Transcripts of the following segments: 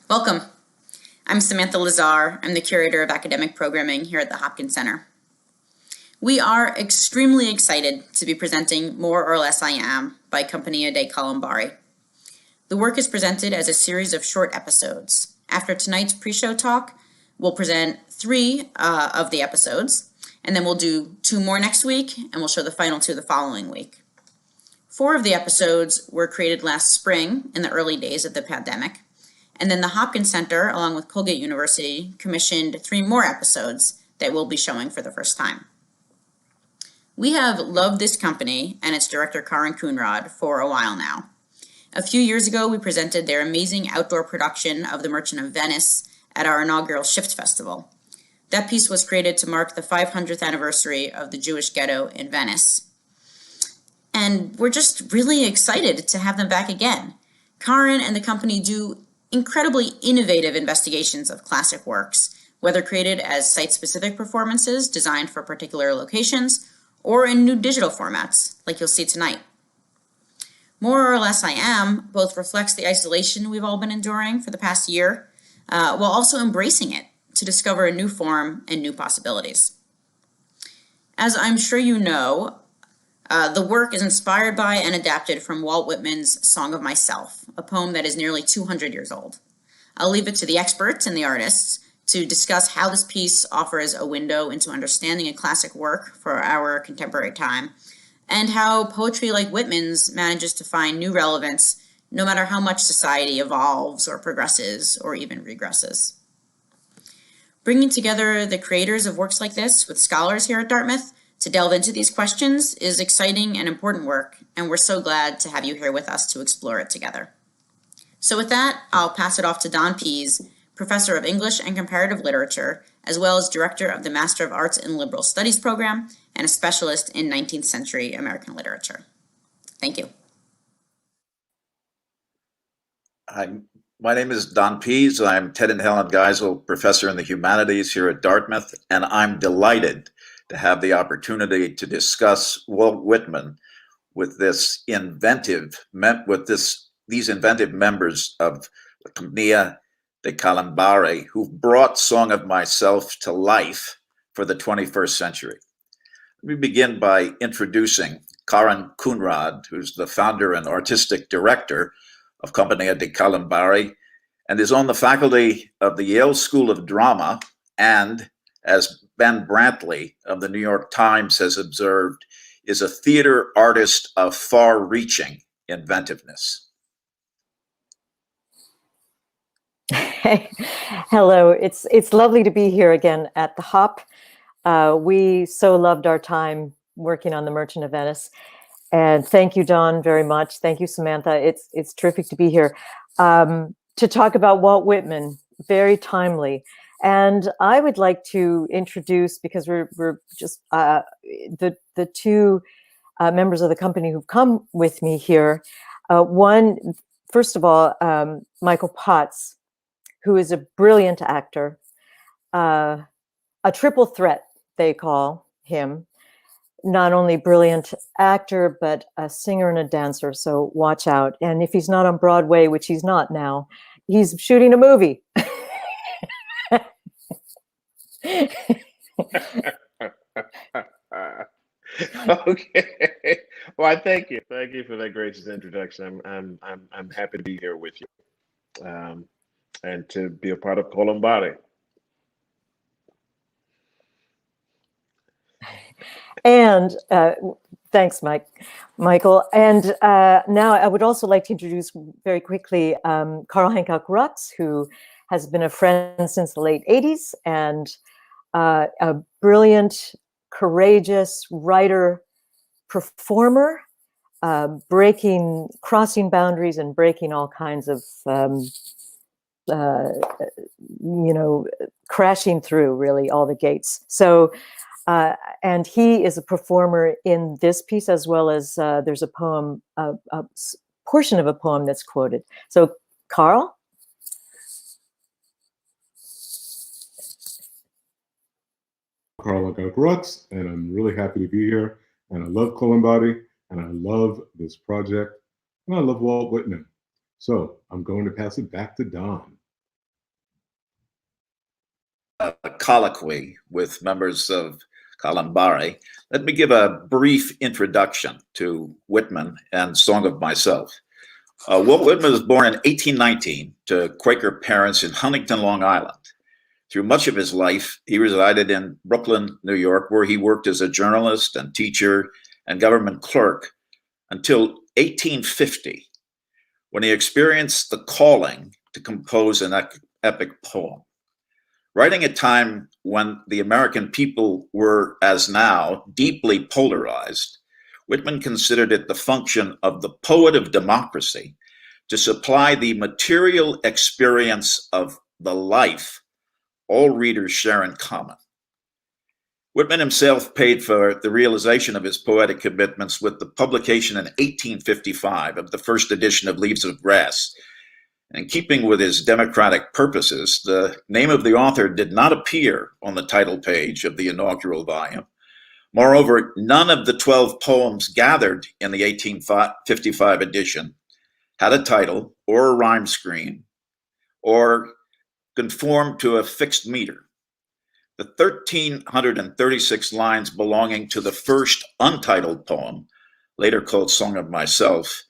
Welcome. I'm Samantha Lazar. I'm the Curator of Academic Programming here at the Hopkins Center. We are extremely excited to be presenting More or Less I Am by Compagnia de Colombari. The work is presented as a series of short episodes. After tonight's pre-show talk, we'll present 3 of the episodes, and then we'll do 2 more next week, and we'll show the final 2 the following week. 4 of the episodes were created last spring in the early days of the pandemic, and then the Hopkins Center, along with Colgate University, commissioned 3 more episodes that we'll be showing for the first time. We have loved this company and its director, Karin Coonrod, for a while now. A few years ago, we presented their amazing outdoor production of The Merchant of Venice at our inaugural Shift Festival. That piece was created to mark the 500th anniversary of the Jewish ghetto in Venice. And we're just really excited to have them back again. Karin and the company do incredibly innovative investigations of classic works, whether created as site-specific performances designed for particular locations, or in new digital formats, like you'll see tonight. More or Less I Am both reflects the isolation we've all been enduring for the past year, while also embracing it to discover a new form and new possibilities. As I'm sure you know, the work is inspired by and adapted from Walt Whitman's Song of Myself, a poem that is nearly 200 years old. I'll leave it to the experts and the artists to discuss how this piece offers a window into understanding a classic work for our contemporary time, and how poetry like Whitman's manages to find new relevance no matter how much society evolves or progresses or even regresses. Bringing together the creators of works like this with scholars here at Dartmouth to delve into these questions is exciting and important work, and we're so glad to have you here with us to explore it together. So with that, I'll pass it off to Don Pease, Professor of English and Comparative Literature, as well as Director of the Master of Arts in Liberal Studies program and a specialist in 19th century American literature. Thank you. Hi, my name is Don Pease. I'm Ted and Helen Geisel Professor in the Humanities here at Dartmouth, and I'm delighted to have the opportunity to discuss Walt Whitman with these inventive members of the Compagnia de Kalimbari, who've brought Song of Myself to life for the 21st century. Let me begin by introducing Karin Coonrod, who's the founder and artistic director of Compagnia de Kalimbari, and is on the faculty of the Yale School of Drama, and, as Ben Brantley of the New York Times has observed, is a theater artist of far-reaching inventiveness. Hello, it's lovely to be here again at the Hop. We so loved our time working on The Merchant of Venice, and thank you, Don, very much. Thank you, Samantha. It's terrific to be here to talk about Walt Whitman. Very timely, and I would like to introduce, because we're just the 2 members of the company who've come with me here. One, first of all, Michael Potts, who is a brilliant actor, a triple threat, they call him. Not only brilliant actor, but a singer and a dancer, so watch out. And if he's not on Broadway, which he's not now, he's shooting a movie. Okay. Well, I thank you. Thank you for that gracious introduction. I'm happy to be here with you, and to be a part of Colombari. And thanks, Michael. And now I would also like to introduce very quickly Carl Hancock Rux, who has been a friend since the late 80s and a brilliant, courageous writer, performer, crossing boundaries and breaking all kinds of, crashing through really all the gates. So, and he is a performer in this piece, as well as there's a poem, a portion of a poem that's quoted. So, Carl? Carl Hancock Rux, and I'm really happy to be here. And I love Colombari, and I love this project, and I love Walt Whitman. So I'm going to pass it back to Don. colloquy with members of Kalimbari, let me give a brief introduction to Whitman and Song of Myself. Walt Whitman was born in 1819 to Quaker parents in Huntington, Long Island. Through much of his life, he resided in Brooklyn, New York, where he worked as a journalist and teacher and government clerk until 1850, when he experienced the calling to compose an epic poem. Writing at a time when the American people were, as now, deeply polarized, Whitman considered it the function of the poet of democracy to supply the material experience of the life all readers share in common. Whitman himself paid for the realization of his poetic commitments with the publication in 1855 of the first edition of Leaves of Grass. In keeping with his democratic purposes, the name of the author did not appear on the title page of the inaugural volume. Moreover, none of the 12 poems gathered in the 1855 edition had a title or a rhyme scheme or conformed to a fixed meter. The 1,336 lines belonging to the first untitled poem, later called Song of Myself,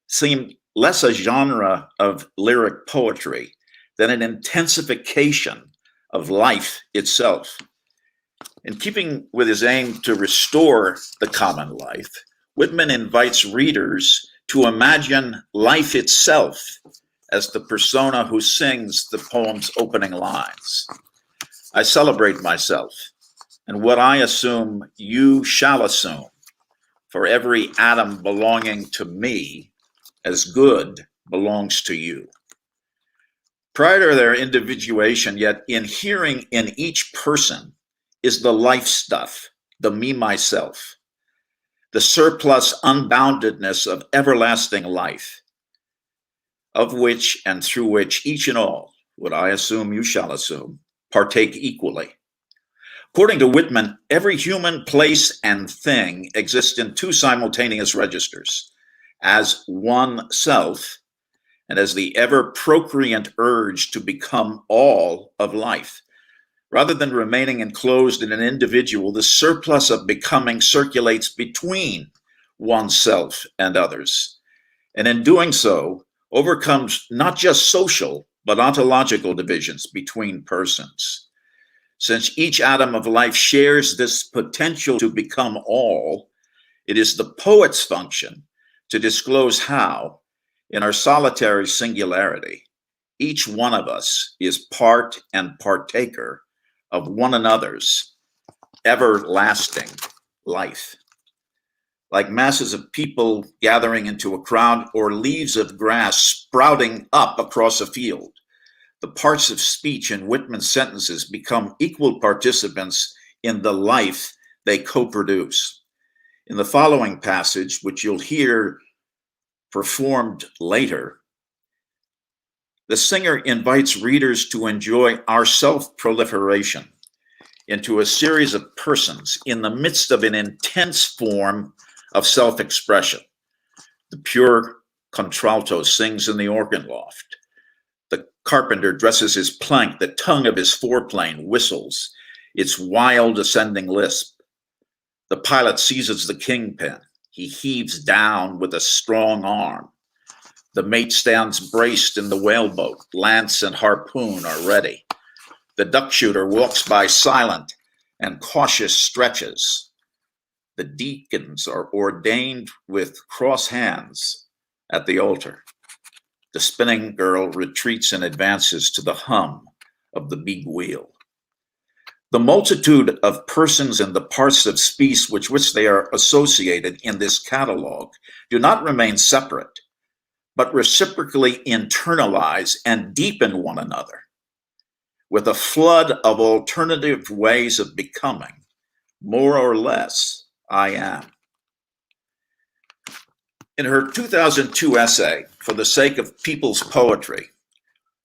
seemed less a genre of lyric poetry than an intensification of life itself. In keeping with his aim to restore the common life, Whitman invites readers to imagine life itself as the persona who sings the poem's opening lines. I celebrate myself, and what I assume you shall assume, for every atom belonging to me as good belongs to you. Prior to their individuation, yet inhering in each person is the life stuff, the me, myself, the surplus unboundedness of everlasting life, of which and through which each and all, what I assume you shall assume, partake equally. According to Whitman, every human, place, and thing exists in two simultaneous registers, as one self and as the ever procreant urge to become all of life. Rather than remaining enclosed in an individual, the surplus of becoming circulates between oneself and others, and in doing so, overcomes not just social, but ontological divisions between persons. Since each atom of life shares this potential to become all, it is the poet's function to disclose how, in our solitary singularity, each one of us is part and partaker of one another's everlasting life. Like masses of people gathering into a crowd or leaves of grass sprouting up across a field, the parts of speech in Whitman's sentences become equal participants in the life they co-produce. In the following passage, which you'll hear performed later, the singer invites readers to enjoy our self-proliferation into a series of persons in the midst of an intense form of self-expression. The pure contralto sings in the organ loft. The carpenter dresses his plank, the tongue of his foreplane whistles its wild ascending lisp. The pilot seizes the kingpin. He heaves down with a strong arm. The mate stands braced in the whaleboat. Lance and harpoon are ready. The duck shooter walks by silent and cautious stretches. The deacons are ordained with cross hands at the altar. The spinning girl retreats and advances to the hum of the big wheel. The multitude of persons and the parts of speech with which they are associated in this catalog do not remain separate, but reciprocally internalize and deepen one another with a flood of alternative ways of becoming, more or less, I am. In her 2002 essay, For the Sake of People's Poetry,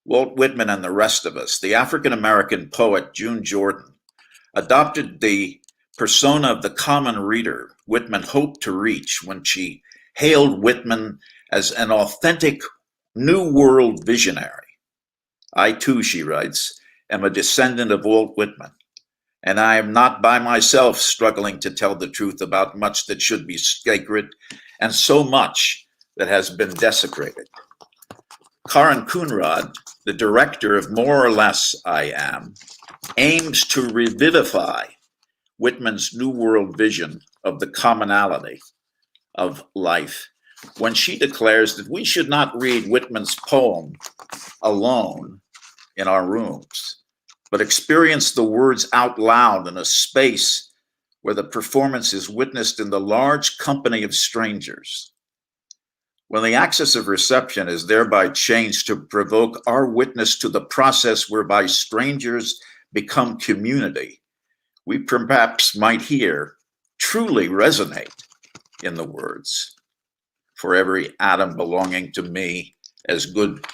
Walt Whitman and the Rest of Us, the African-American poet June Jordan adopted the persona of the common reader Whitman hoped to reach when she hailed Whitman as an authentic New World visionary. I too, she writes, am a descendant of Walt Whitman, and I am not by myself struggling to tell the truth about much that should be sacred and so much that has been desecrated. Karin Coonrod, the director of More or Less I Am, aims to revivify Whitman's New World vision of the commonality of life when she declares that we should not read Whitman's poem alone in our rooms, but experience the words out loud in a space where the performance is witnessed in the large company of strangers. When the axis of reception is thereby changed to provoke our witness to the process whereby strangers become community, we perhaps might hear, truly resonate in the words, "For every atom belonging to me as good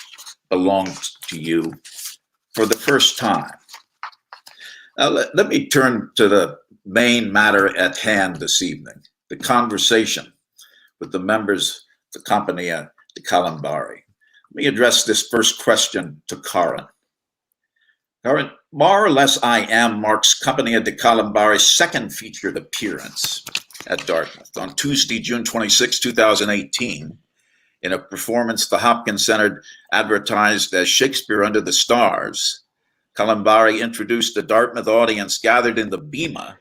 belongs to you," for the first time. Now, let me turn to the main matter at hand this evening, the conversation with the members of the Compagnia de Kalimbari. Let me address this first question to Karin. Karin, More or Less I Am marks Compagnia de Kalimbari's second featured appearance at Dartmouth on Tuesday, June 26, 2018, in a performance the Hopkins Center advertised as Shakespeare Under the Stars. Kalimbari introduced the Dartmouth audience gathered in the Bema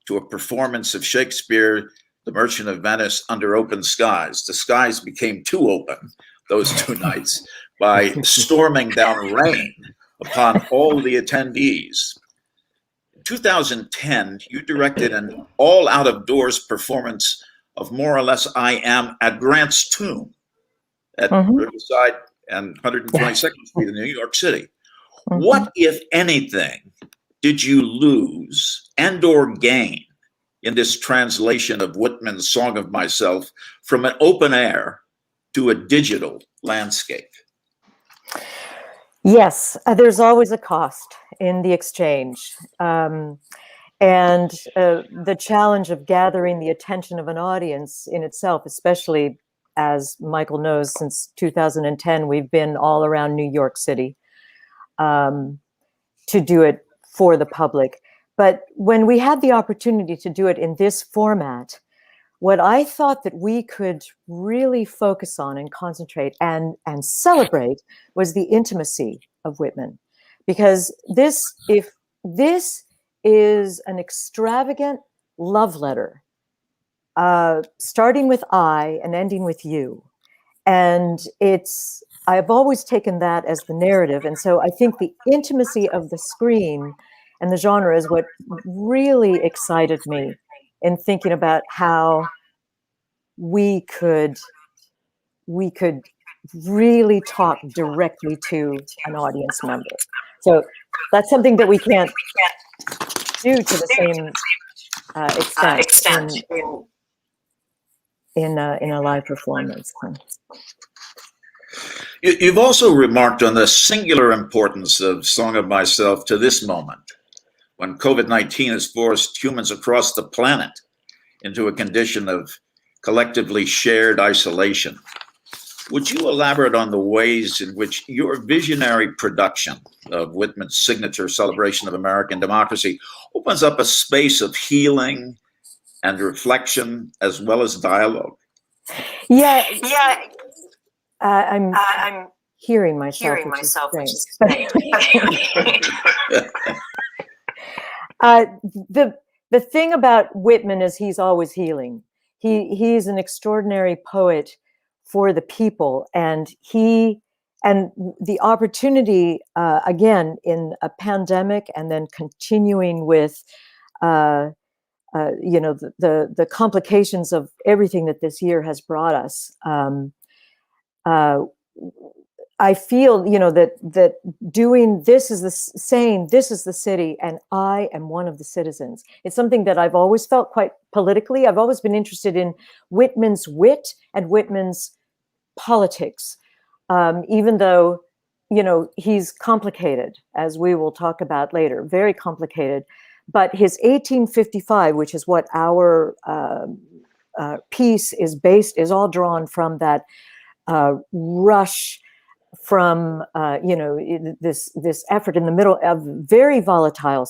to a performance of Shakespeare, The Merchant of Venice, Under Open Skies. The skies became too open those two nights by storming down rain upon all the attendees. In 2010, you directed an all out of doors performance of More or Less I Am at Grant's Tomb at Riverside and 122nd Street in New York City. What, if anything, did you lose and or gain in this translation of Whitman's Song of Myself from an open air to a digital landscape? Yes, there's always a cost in the exchange. And the challenge of gathering the attention of an audience in itself, especially as Michael knows, since 2010, we've been all around New York City to do it for the public. But when we had the opportunity to do it in this format, what I thought that we could really focus on and concentrate and celebrate was the intimacy of Whitman. Because if this is an extravagant love letter, starting with I and ending with you. And I've always taken that as the narrative. And so I think the intimacy of the screen and the genre is what really excited me in thinking about how we could really talk directly to an audience member. So that's something that we can't do to the same extent in a live performance. You've also remarked on the singular importance of Song of Myself to this moment, when COVID-19 has forced humans across the planet into a condition of collectively shared isolation. Would you elaborate on the ways in which your visionary production of Whitman's signature celebration of American democracy opens up a space of healing and reflection as well as dialogue? Yeah. I'm hearing myself, which is strange. The thing about Whitman is he's always healing. He's an extraordinary poet for the people, and the opportunity again in a pandemic, and then continuing with the complications of everything that this year has brought us. I feel, that doing this is saying this is the city and I am one of the citizens. It's something that I've always felt quite politically. I've always been interested in Whitman's wit and Whitman's politics, even though, he's complicated, as we will talk about later, very complicated. But his 1855, which is what our piece is all drawn from, that rush from this effort in the middle of very volatile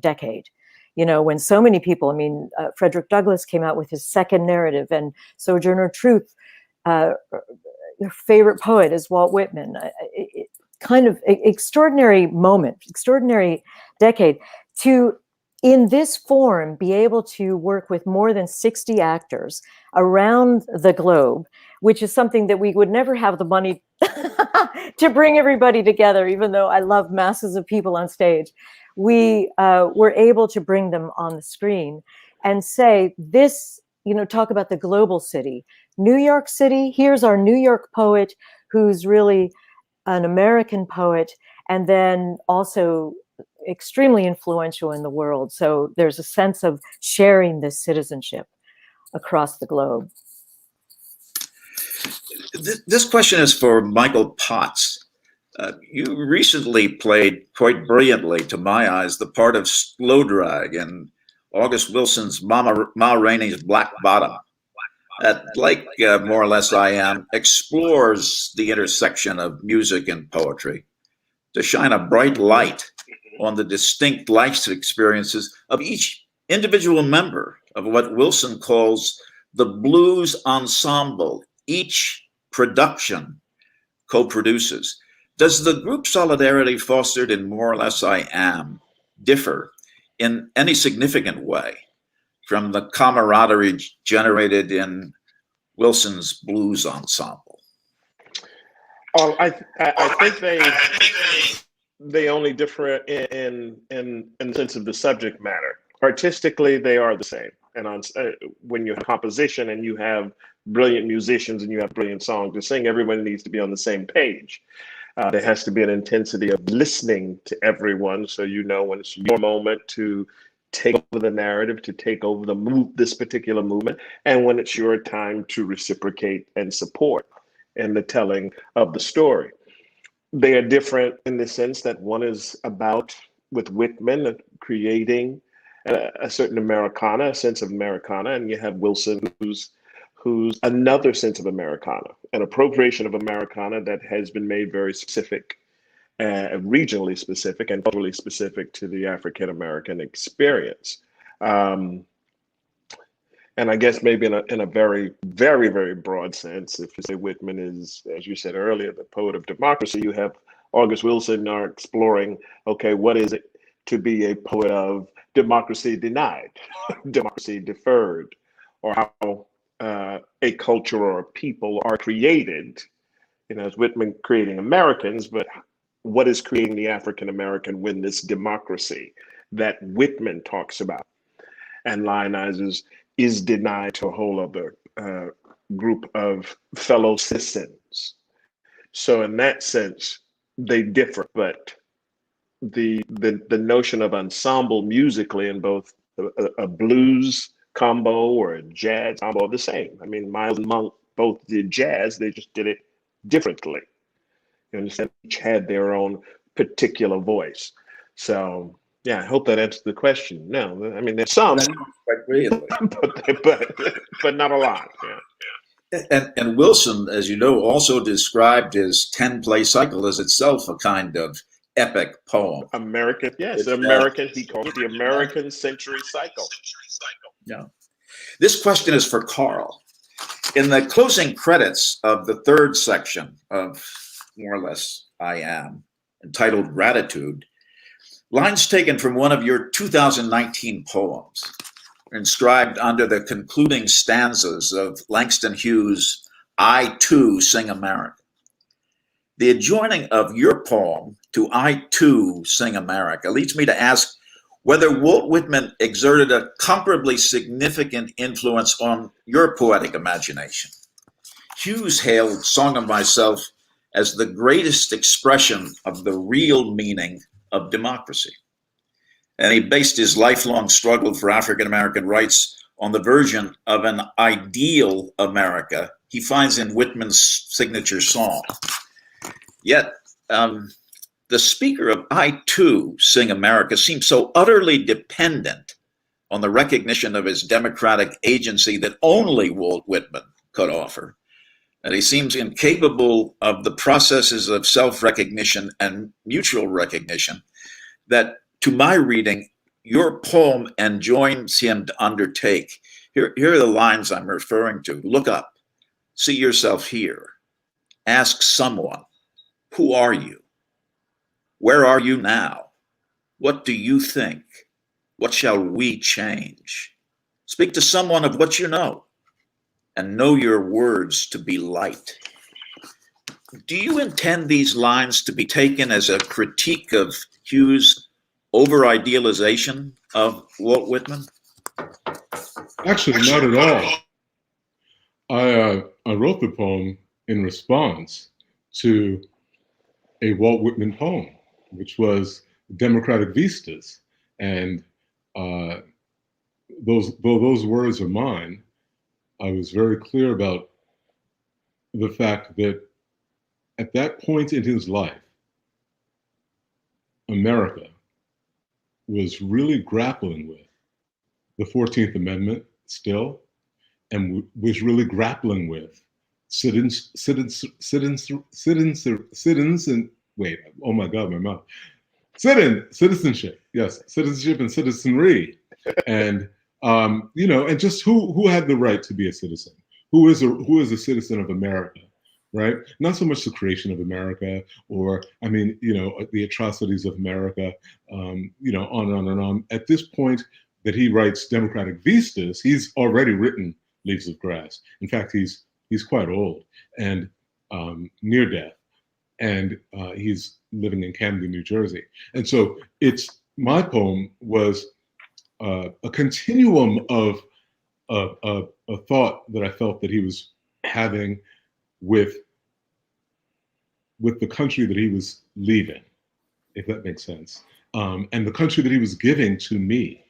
decade, when so many people, Frederick Douglass came out with his second narrative, and Sojourner Truth, your favorite poet is Walt Whitman. Kind of extraordinary moment, extraordinary decade to, in this form, be able to work with more than 60 actors around the globe, which is something that we would never have the money to bring everybody together, even though I love masses of people on stage. We were able to bring them on the screen and say this, talk about the global city. New York City, here's our New York poet who's really an American poet, and then also extremely influential in the world. So there's a sense of sharing this citizenship across the globe. This question is for Michael Potts. You recently played quite brilliantly, to my eyes, the part of Slow Drag in August Wilson's Ma Rainey's Black Bottom. Like More or Less I Am, explores the intersection of music and poetry to shine a bright light on the distinct life experiences of each individual member of what Wilson calls the blues ensemble each production co-produces. Does the group solidarity fostered in More or Less I Am differ in any significant way from the camaraderie generated in Wilson's blues ensemble? Oh, I think they only differ in the sense of the subject matter. Artistically, they are the same. And when you have composition and you have brilliant musicians and you have brilliant songs to sing, everyone needs to be on the same page. There has to be an intensity of listening to everyone, so when it's your moment to take over the narrative, to take over this particular movement, and when it's your time to reciprocate and support in the telling of the story. They are different in the sense that one is about, with Whitman, creating a certain Americana, a sense of Americana, and you have Wilson, who's another sense of Americana, an appropriation of Americana that has been made very specific, regionally specific and culturally specific to the African-American experience. And I guess maybe in a very, very, very broad sense, if you say Whitman is, as you said earlier, the poet of democracy, you have August Wilson are exploring, okay, what is it to be a poet of democracy denied, democracy deferred, or how a culture or a people are created, as Whitman creating Americans, but what is creating the African-American when this democracy that Whitman talks about and lionizes is denied to a whole other group of fellow citizens. So in that sense, they differ, but the notion of ensemble musically in both a blues combo or a jazz combo are the same. Miles and Monk both did jazz, they just did it differently. You understand? Each had their own particular voice. So yeah, I hope that answers the question. No, there's some, but not a lot. Yeah. And Wilson, as you know, also described his 10-play cycle as itself a kind of epic poem. American, yes, American. He called it the American Century Cycle. Yeah. This question is for Carl. In the closing credits of the third section of More or Less I Am, entitled Gratitude, lines taken from one of your 2019 poems are inscribed under the concluding stanzas of Langston Hughes' I Too Sing America. The adjoining of your poem to I Too Sing America leads me to ask whether Walt Whitman exerted a comparably significant influence on your poetic imagination. Hughes hailed Song of Myself as the greatest expression of the real meaning of democracy. And he based his lifelong struggle for African-American rights on the version of an ideal America he finds in Whitman's signature song. Yet, the speaker of I Too Sing America seems so utterly dependent on the recognition of his democratic agency that only Walt Whitman could offer, that he seems incapable of the processes of self-recognition and mutual recognition that, to my reading, your poem enjoins him to undertake. Here are the lines I'm referring to. Look up, see yourself here, ask someone, who are you? Where are you now? What do you think? What shall we change? Speak to someone of what you know, and know your words to be light. Do you intend these lines to be taken as a critique of Hughes' over-idealization of Walt Whitman? Actually, not at all. I wrote the poem in response to a Walt Whitman poem, which was Democratic Vistas. And those words are mine, I was very clear about the fact that at that point in his life, America was really grappling with the 14th Amendment still, and was really grappling with citizenship, yes, citizenship and citizenry, and and just who had the right to be a citizen, who is a citizen of America, right? Not so much the creation of America, or the atrocities of America, on and on and on. At this point that he writes Democratic Vistas, he's already written Leaves of Grass. In fact, he's quite old and near death, and he's living in Camden, New Jersey. And so my poem was a continuum of a thought that I felt that he was having with the country that he was leaving, if that makes sense, and the country that he was giving to me.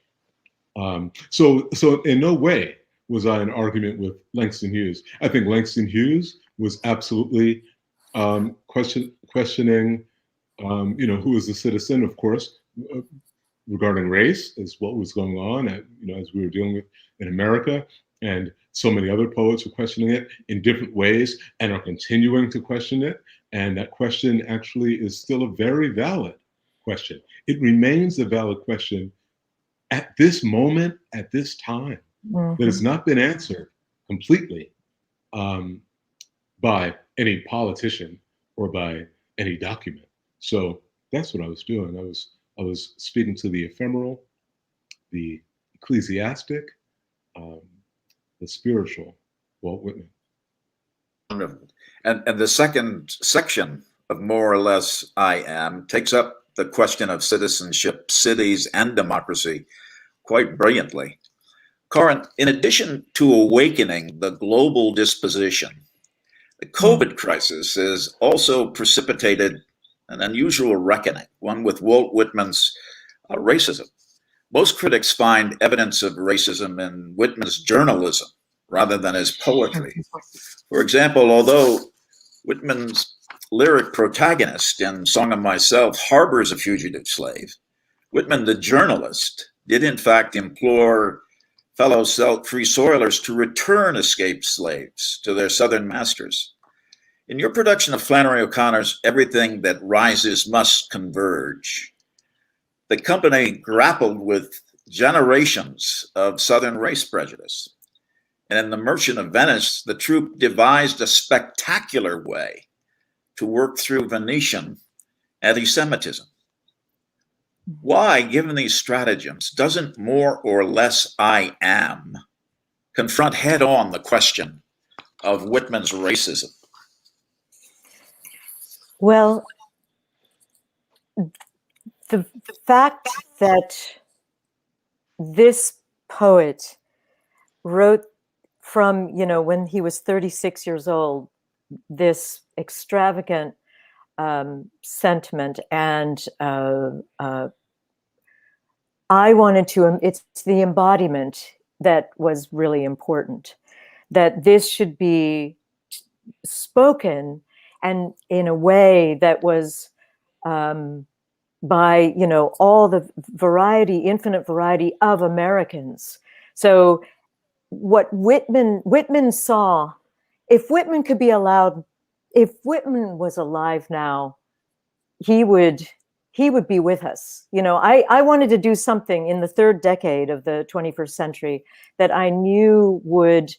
So in no way was I in argument with Langston Hughes. I think Langston Hughes was absolutely questioning, who is a citizen, of course, regarding race, is what was going on, as we were dealing with in America. And so many other poets are questioning it in different ways and are continuing to question it. And that question actually is still a very valid question. It remains a valid question at this moment, at this time, that has not been answered completely by any politician or by any document. So that's what I was doing. I was speaking to the ephemeral, the ecclesiastic, the spiritual Walt Whitman. And the second section of More or Less I Am takes up the question of citizenship, cities, and democracy quite brilliantly. Karin, in addition to awakening the global disposition, the COVID crisis has also precipitated an unusual reckoning, one with Walt Whitman's racism. Most critics find evidence of racism in Whitman's journalism rather than his poetry. For example, although Whitman's lyric protagonist in Song of Myself harbors a fugitive slave, Whitman, the journalist, did in fact implore fellow free soilers to return escaped slaves to their Southern masters. In your production of Flannery O'Connor's Everything That Rises Must Converge, the company grappled with generations of Southern race prejudice. And in The Merchant of Venice, the troupe devised a spectacular way to work through Venetian anti-Semitism. Why, given these stratagems, doesn't More or Less I Am confront head-on the question of Whitman's racism? Well, the fact that this poet wrote from, when he was 36 years old, this extravagant sentiment, and I wanted to, it's the embodiment that was really important, that this should be spoken and in a way that was by, all the infinite variety of Americans. So what Whitman saw if Whitman could be allowed, if Whitman was alive now, he would be with us. You know, I wanted to do something in the third decade of the 21st century that I knew would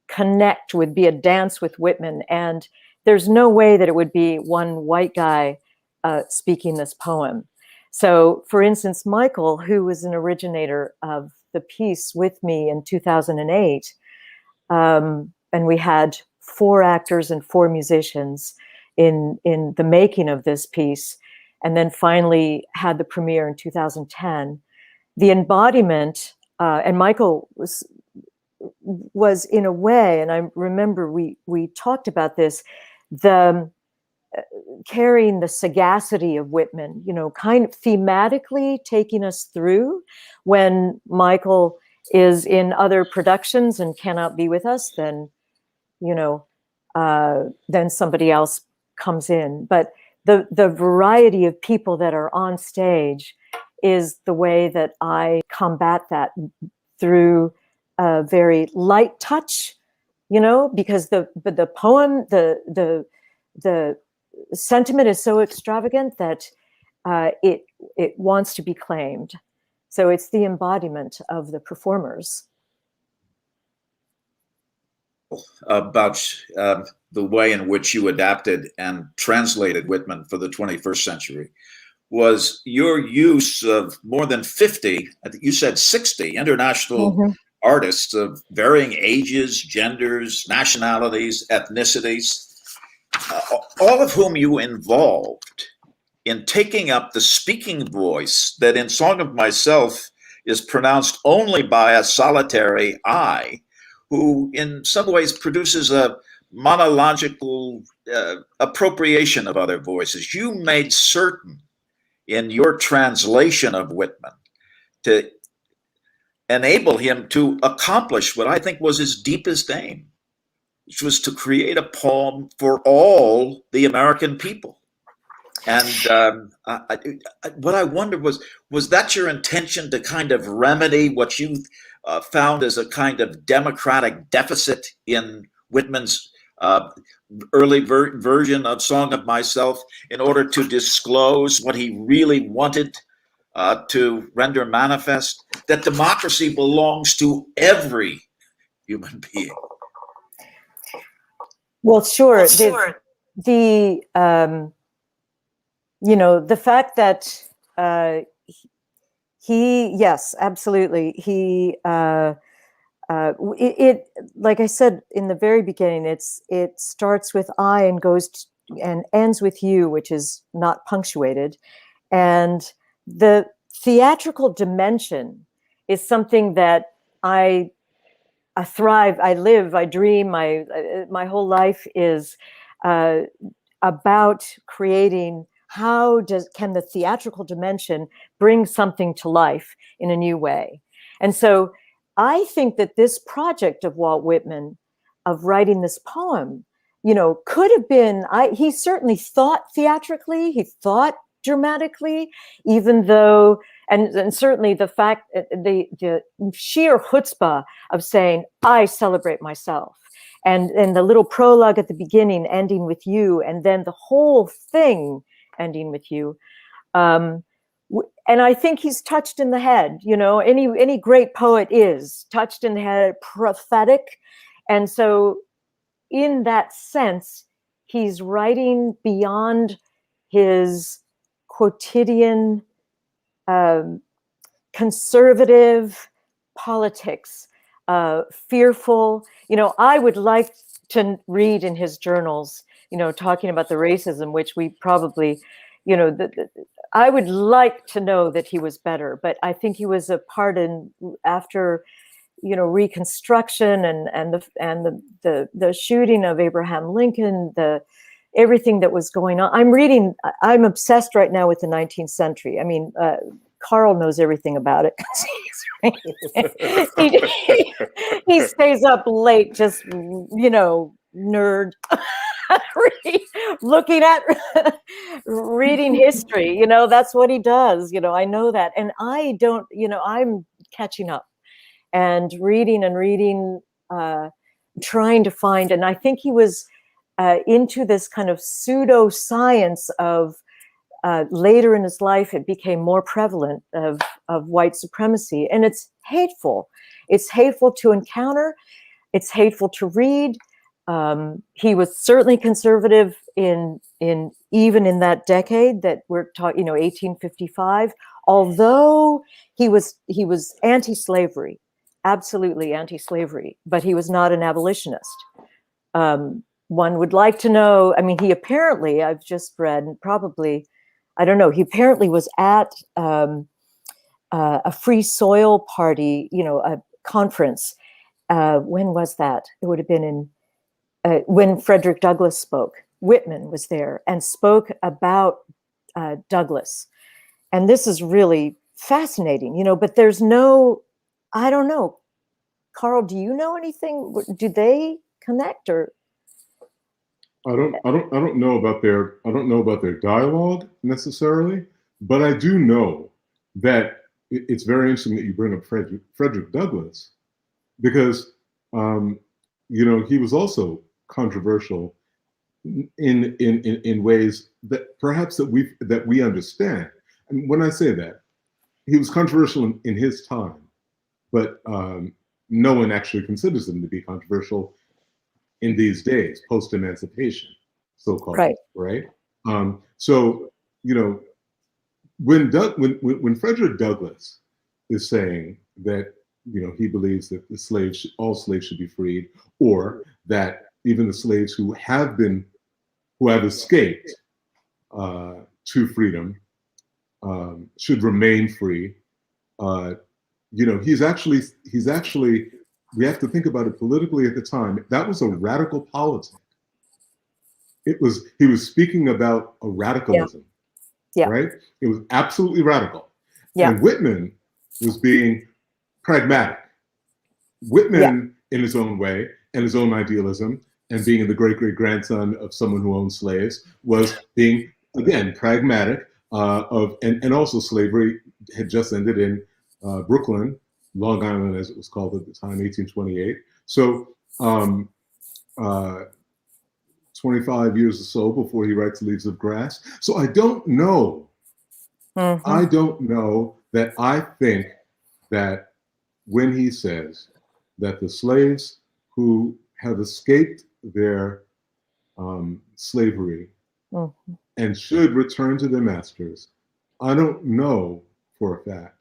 connect, would be a dance with Whitman. And there's no way that it would be one white guy speaking this poem. So, for instance, Michael, who was an originator of the piece with me in 2008, and we had 4 actors and 4 musicians in the making of this piece, and then finally had the premiere in 2010. The embodiment, and Michael was in a way, and I remember we talked about this, the carrying the sagacity of Whitman, you know, kind of thematically taking us through. When Michael is in other productions and cannot be with us, then, you know, then somebody else comes in. But the variety of people that are on stage is the way that I combat that, through a very light touch, you know, because the poem, the sentiment is so extravagant that it wants to be claimed. So it's the embodiment of the performers. About the way in which you adapted and translated Whitman for the 21st century was your use of more than 50, I think you said 60 international artists of varying ages, genders, nationalities, ethnicities, all of whom you involved in taking up the speaking voice that in Song of Myself is pronounced only by a solitary I, who in some ways produces a monological appropriation of other voices. You made certain in your translation of Whitman to enable him to accomplish what I think was his deepest aim, which was to create a poem for all the American people. And what I wondered was that your intention to kind of remedy what you found as a kind of democratic deficit in Whitman's early version of Song of Myself, in order to disclose what he really wanted to render manifest, that democracy belongs to every human being? Well, sure. The you know, the fact that he, yes, absolutely. He, it, like I said in the very beginning, it starts with I and goes and ends with you, which is not punctuated. And the theatrical dimension is something that I thrive, I live, I dream. My whole life is about creating. How can the theatrical dimension bring something to life in a new way? And so I think that this project of Walt Whitman, of writing this poem, you know, could have been, he certainly thought theatrically, he thought dramatically, even though, and certainly the fact, the sheer chutzpah of saying, I celebrate myself. And the little prologue at the beginning ending with you, and then the whole thing ending with you. And I think he's touched in the head, you know, any great poet is touched in the head, prophetic. And so in that sense, he's writing beyond his quotidian conservative politics, fearful. You know, I would like to read in his journals, you know, talking about the racism, which we probably, you know, I would like to know that he was better, but I think he was a part in after, you know, Reconstruction and the shooting of Abraham Lincoln, everything that was going on. I'm obsessed right now with the 19th century. I mean, Carl knows everything about it. he stays up late, just, you know, nerd. Looking at reading history, you know, that's what he does, you know, I know that. And I don't, you know, I'm catching up and reading trying to find, and I think he was into this kind of pseudoscience of, later in his life, it became more prevalent of white supremacy. And it's hateful. It's hateful to encounter. It's hateful to read. He was certainly conservative in even in that decade that we're talking, 1855, although he was anti-slavery, absolutely anti-slavery, but he was not an abolitionist. One would like to know, I mean, he apparently, I've just read, and probably, I don't know, he apparently was at a Free Soil Party, a conference. When was that? It would have been in, when Frederick Douglass spoke. Whitman was there and spoke about Douglass. And this is really fascinating, but there's no, I don't know. Carl, do you know anything? Do they connect or? I don't know about their dialogue necessarily, but I do know that it's very interesting that you bring up Frederick Douglass, because he was also controversial in ways that perhaps that we understand. And when I say that, he was controversial in his time, but no one actually considers him to be controversial in these days, post-emancipation, so-called, right? So when Frederick Douglass is saying that he believes that all slaves should be freed, or that even the slaves who have escaped to freedom should remain free, he's actually. We have to think about it politically at the time. That was a radical politic. He was speaking about a radicalism, right? It was absolutely radical. Yeah. And Whitman was being pragmatic. Whitman, in his own way, and his own idealism, and being the great-great-grandson of someone who owned slaves, was being, again, pragmatic, and also slavery had just ended in Brooklyn, Long Island, as it was called at the time, 1828. So 25 years or so before he writes Leaves of Grass. So I don't know. Mm-hmm. I don't know that I think that when he says that the slaves who have escaped their slavery mm-hmm. and should return to their masters, I don't know for a fact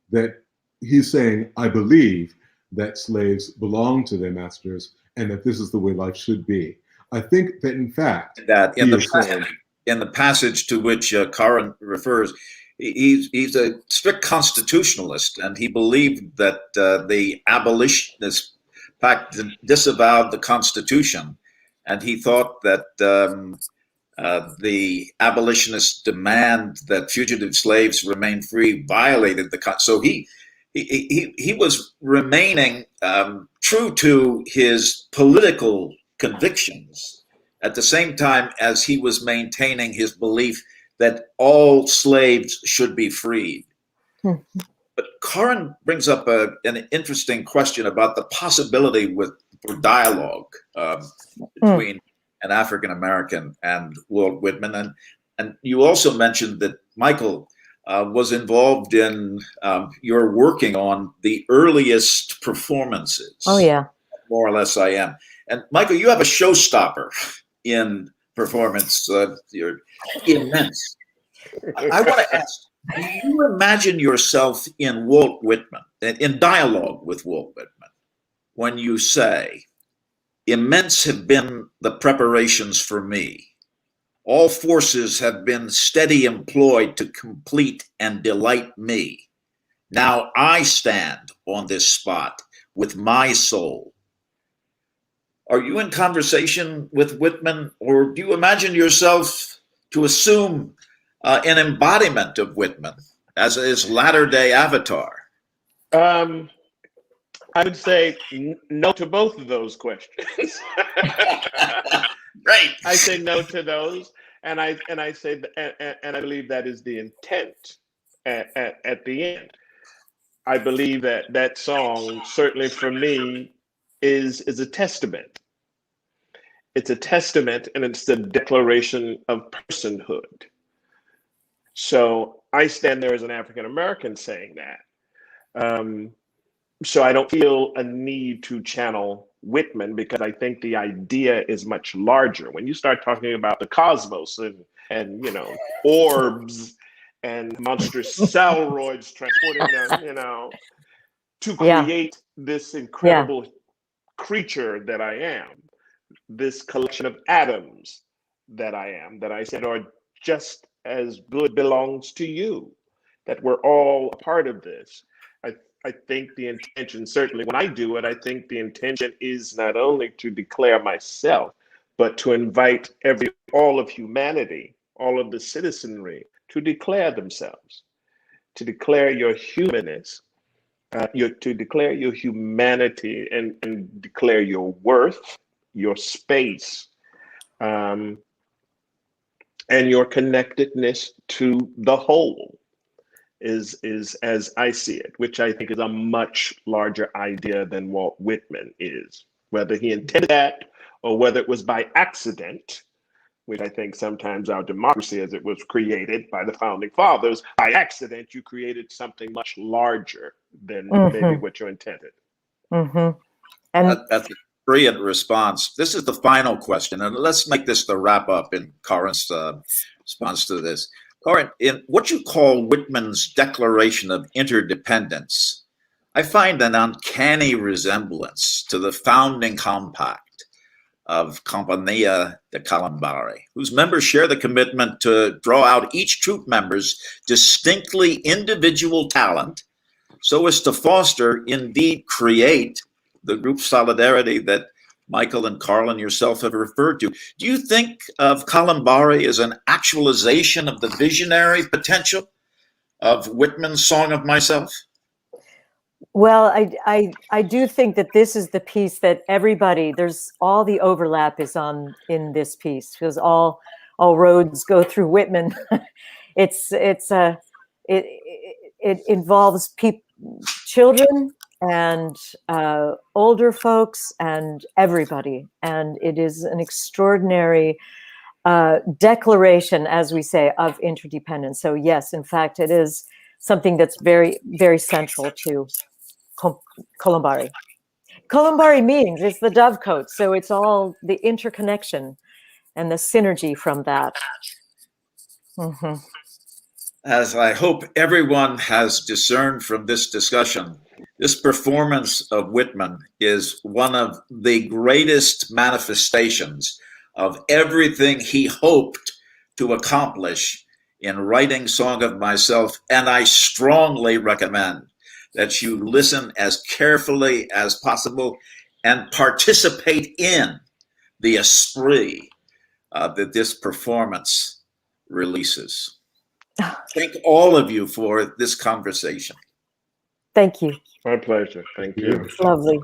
that he's saying, I believe that slaves belong to their masters and that this is the way life should be. I think that, in fact, that in the passage to which Karin refers, he's a strict constitutionalist, and he believed that the abolitionist pact disavowed the Constitution, and he thought that the abolitionists' demand that fugitive slaves remain free violated the Constitution. So he was remaining true to his political convictions at the same time as he was maintaining his belief that all slaves should be freed. Mm-hmm. But Karin brings up an interesting question about the possibility for dialogue between an African American and Walt Whitman, and you also mentioned that Michael was involved in your working on the earliest performances. Oh yeah, more or less I am. And Michael, you have a showstopper in performance. You're immense. I want to ask, do you imagine yourself in Walt Whitman, in dialogue with Walt Whitman, when you say, immense have been the preparations for me. All forces have been steady employed to complete and delight me. Now I stand on this spot with my soul. Are you in conversation with Whitman, or do you imagine yourself to assume an embodiment of Whitman as his latter-day avatar? I would say no to both of those questions. Right. I say no to those, and I say, and I believe that is the intent at the end. I believe that song, certainly for me, is a testament. It's a testament, and it's the declaration of personhood. So I stand there as an African American saying that. So I don't feel a need to channel Whitman, because I think the idea is much larger. When you start talking about the cosmos and orbs and monstrous celluloids transporting them, to create this incredible creature that I am, this collection of atoms that I am, that I said are just as good belongs to you, that we're all a part of this. I think the intention, certainly when I do it, I think the intention is not only to declare myself, but to invite all of humanity, all of the citizenry, to declare themselves, to declare your humanness, to declare your humanity, and declare your worth, your space, and your connectedness to the whole. Is as I see it, which I think is a much larger idea than Walt Whitman is. Whether he intended that or whether it was by accident, which I think sometimes our democracy, as it was created by the founding fathers, by accident you created something much larger than maybe what you intended. And that's a brilliant response. This is the final question, and let's make this the wrap up in Karin's response to this. Karin, in what you call Whitman's Declaration of Interdependence, I find an uncanny resemblance to the founding compact of Compagnia de Kalimbari, whose members share the commitment to draw out each troop member's distinctly individual talent so as to foster, indeed create, the group solidarity that Michael and Carl and yourself have referred to. Do you think of Kalimbari as an actualization of the visionary potential of Whitman's Song of Myself? Well, I do think that this is the piece that there's all the overlap is in this piece, because all roads go through Whitman. It involves children and older folks and everybody. And it is an extraordinary declaration, as we say, of interdependence. So yes, in fact, it is something that's very, very central to Colombari. Colombari means it's the dovecote. So it's all the interconnection and the synergy from that. Mm-hmm. As I hope everyone has discerned from this discussion, this performance of Whitman is one of the greatest manifestations of everything he hoped to accomplish in writing Song of Myself, and I strongly recommend that you listen as carefully as possible and participate in the esprit that this performance releases. Thank all of you for this conversation. Thank you. My pleasure. Thank you. Lovely.